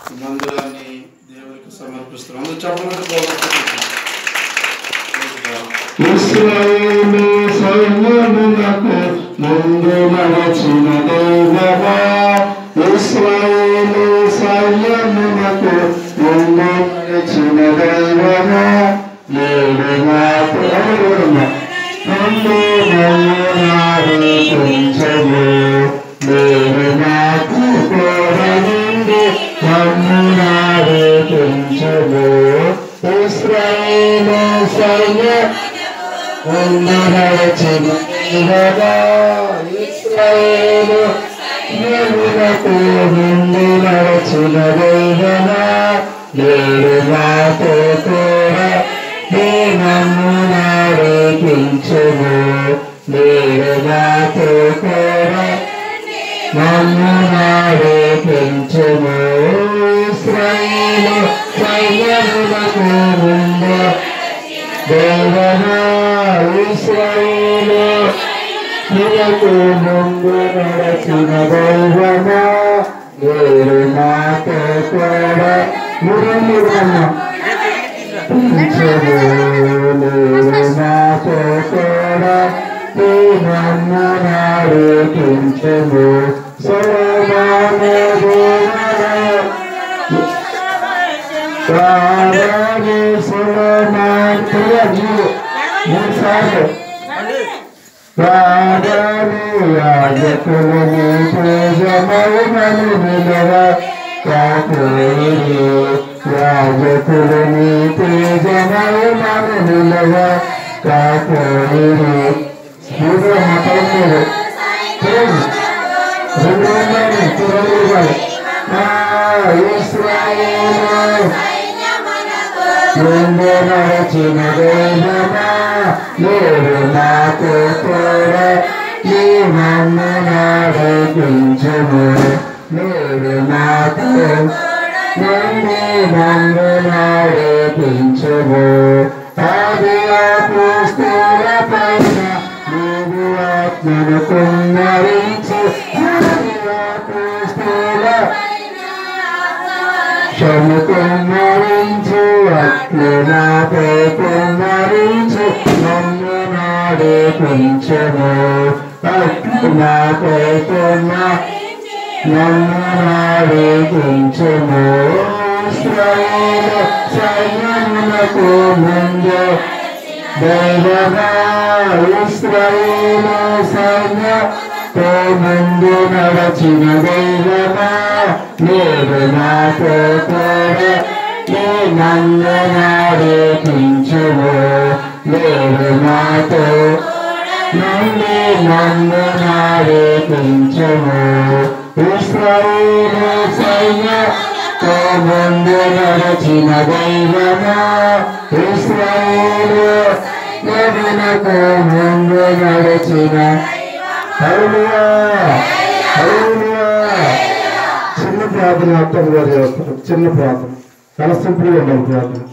మందిరాన్ని దేవునికి సమర్పిస్తున్నాం. అందరూ చెప్పండి. ఇశ్రాయేలు సైన్యములకు ముందు నడచిన దైవమా, ఇశ్రాయేలు సైన్యములకు ముందు నడచిన దైవమా, నేడు నాకు నన్ను నడిపించము, నేడు నాకు తోడ నుండి నన్ను నడిపించము. ఇశ్రాయేలు సైన్య ముందు నడచిన దైవమా, ఇశ్రాయేలు సైన్యములకు ముందు నడచిన దైవమా, నేడు నాతో కూడా నన్ను నడిపించుము, నేడు నాతో కూడా నన్ను నడిపించుము. ఇశ్రాయేలు సైన్యములకు ముందు దైవమా, ఇశ్రాయేలు సైన్యములకు ముందు నడచిన దైవమా, నేడు నాతో కూడా నాతో కూడా నన్ను నడిపించుము. యాజకులని పూజమౌమను విలువ కాకోరి, యాజకులని పూజమౌమను విలువ కాకోరి. ఇశ్రాయేలు ముందు నడచిన దైవమా, నేడు నాకు కూడా నన్ను నడిపించుము, నేడు నాకు నన్ను నడిపించుము. ఆది అపోస్తలుల పైన నీవు ఆత్మను కుమ్మరించు, ఆది అపోస్తలుల క్షము కుమ్మరించు, అట్లు నాపై కుమ్మరించు, నన్ను నడిపించుము, అట్లు నాపై నన్ను నడిపించుము. ఇశ్రాయేలు సైన్యములకు ముందు దైవమా, ఇశ్రాయేలు సైన్యముతో ముందు నడచిన దైవమా, నేడు నాతో కూడా నన్ను నడిపించుము, నేడు నాతో నన్ను నడిపించుము. ఇశ్రాయేలు సైన్యముతో ముందు నడచిన దైవమా, ఇశ్రాయేలు సైన్యమునకు ముందు నడచిన హల్లెలూయా, హల్లెలూయా. చిన్న ప్రార్థన అర్థం గారు చేస్తారు. చిన్న ప్రార్థన చాలా సింపుల్గా ఉండాలి ప్రార్థన.